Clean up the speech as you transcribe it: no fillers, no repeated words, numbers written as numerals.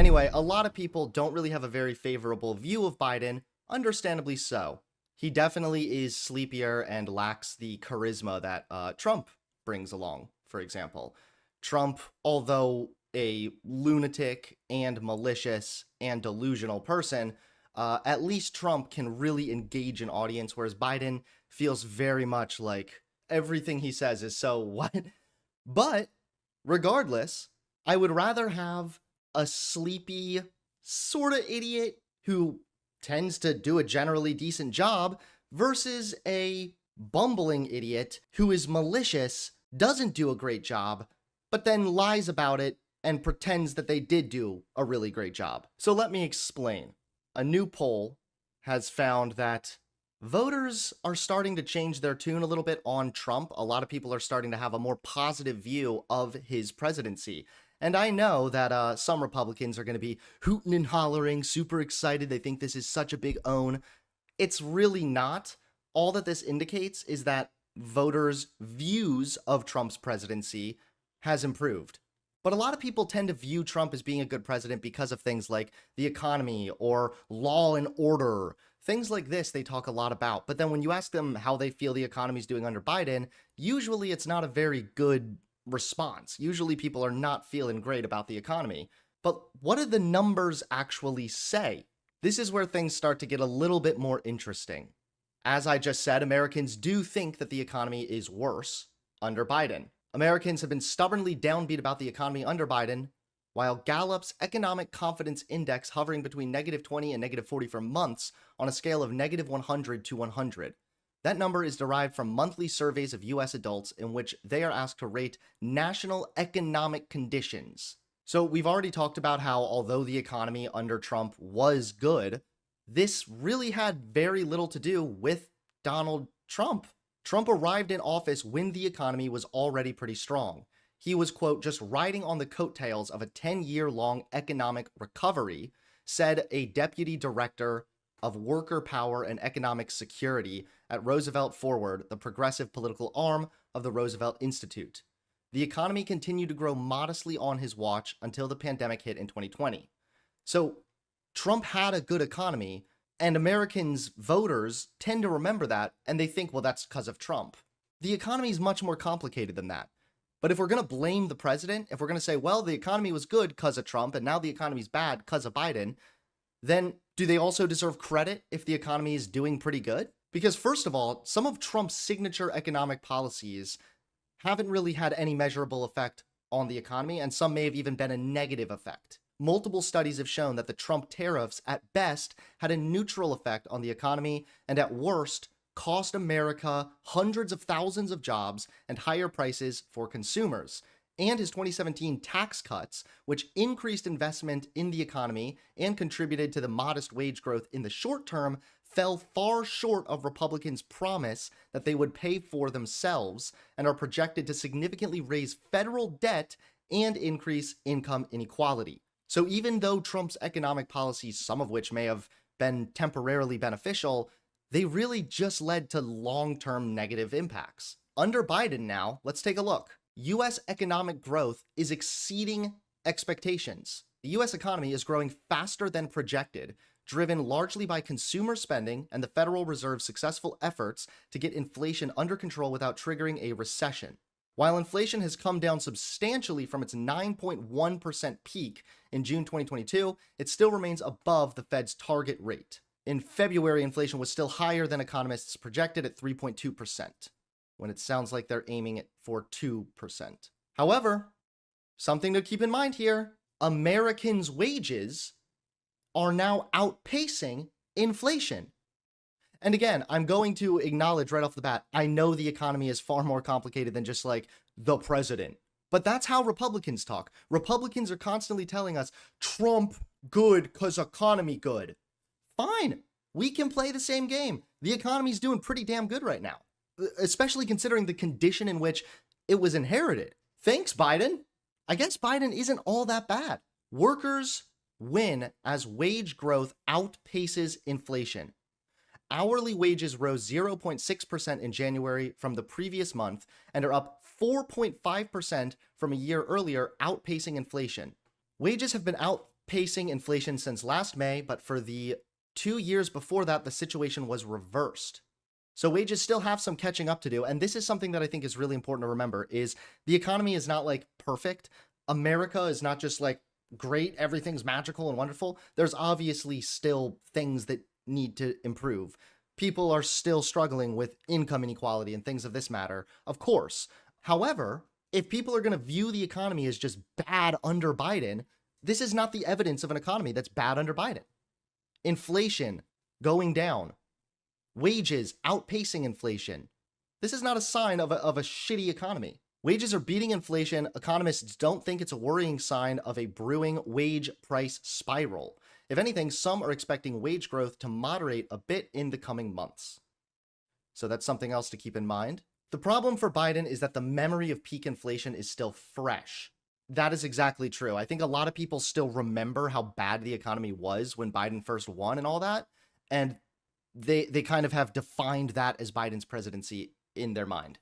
Anyway, a lot of people don't really have a very favorable view of Biden, understandably so. He definitely is sleepier and lacks the charisma that Trump brings along, for example. Trump, although a lunatic and malicious and delusional person, at least Trump can really engage an audience, whereas Biden feels very much like everything he says is so what? But regardless, I would rather have a sleepy sort of idiot who tends to do a generally decent job versus a bumbling idiot who is malicious, doesn't do a great job, but then lies about it and pretends that they did do a really great job. So let me explain. A new poll has found that voters are starting to change their tune a little bit on Trump. A lot of people are starting to have a more positive view of his presidency. And I know that some Republicans are going to be hooting and hollering, super excited. They think this is such a big own. It's really not. All that this indicates is that voters' views of Trump's presidency has improved. But a lot of people tend to view Trump as being a good president because of things like the economy or law and order. Things like this they talk a lot about. But then when you ask them how they feel the economy is doing under Biden, usually it's not a very good response. Usually people are not feeling great about the economy. But what do the numbers actually say? This is where things start to get a little bit more interesting. As I just said, Americans do think that the economy is worse under Biden. Americans have been stubbornly downbeat about the economy under Biden, while Gallup's Economic Confidence Index hovering between -20 and -40 for months on a scale of -100 to 100. That number is derived from monthly surveys of U.S. adults in which they are asked to rate national economic conditions. So we've already talked about how, although the economy under Trump was good, this really had very little to do with Donald Trump. Trump arrived in office when the economy was already pretty strong. He was, quote, just riding on the coattails of a 10-year-long economic recovery, said a deputy director of worker power and economic security at Roosevelt Forward, the progressive political arm of the Roosevelt Institute. The economy continued to grow modestly on his watch until the pandemic hit in 2020. So Trump had a good economy, and Americans, voters, tend to remember that, and they think, well, that's because of Trump. The economy is much more complicated than that. But if we're going to blame the president, if we're going to say, well, the economy was good because of Trump, and now the economy's bad because of Biden, then do they also deserve credit if the economy is doing pretty good? Because first of all, some of Trump's signature economic policies haven't really had any measurable effect on the economy, and some may have even been a negative effect. Multiple studies have shown that the Trump tariffs, at best, had a neutral effect on the economy, and at worst, cost America hundreds of thousands of jobs and higher prices for consumers. And his 2017 tax cuts, which increased investment in the economy and contributed to the modest wage growth in the short term, fell far short of Republicans' promise that they would pay for themselves and are projected to significantly raise federal debt and increase income inequality. So even though Trump's economic policies, some of which may have been temporarily beneficial, they really just led to long-term negative impacts. Under Biden now, let's take a look. U.S. economic growth is exceeding expectations. The U.S. economy is growing faster than projected, driven largely by consumer spending and the Federal Reserve's successful efforts to get inflation under control without triggering a recession. While inflation has come down substantially from its 9.1% peak in June 2022, it still remains above the Fed's target rate. In February, inflation was still higher than economists projected at 3.2%, when it sounds like they're aiming it for 2%. However, something to keep in mind here, Americans' wages are now outpacing inflation. And again, I'm going to acknowledge right off the bat, I know the economy is far more complicated than just like the president. But that's how Republicans talk. Republicans are constantly telling us, Trump good because economy good. Fine, we can play the same game. The economy's doing pretty damn good right now, especially considering the condition in which it was inherited. Thanks, Biden. I guess Biden isn't all that bad. Workers win as wage growth outpaces inflation. Hourly wages rose 0.6% in January from the previous month and are up 4.5% from a year earlier, outpacing inflation. Wages have been outpacing inflation since last May, but for the 2 years before that, the situation was reversed. So wages still have some catching up to do. And this is something that I think is really important to remember is the economy is not like perfect. America is not just like great, everything's magical and wonderful. There's obviously still things that need to improve. People are still struggling with income inequality and things of this matter, of course. However, if people are going to view the economy as just bad under Biden, this is not the evidence of an economy that's bad under Biden. Inflation going down, wages outpacing inflation. This is not a sign of a shitty economy. Wages are beating inflation. Economists don't think it's a worrying sign of a brewing wage price spiral. If anything, some are expecting wage growth to moderate a bit in the coming months. So that's something else to keep in mind. The problem for Biden is that the memory of peak inflation is still fresh. That is exactly true. I think a lot of people still remember how bad the economy was when Biden first won and all that. And they kind of have defined that as Biden's presidency in their mind.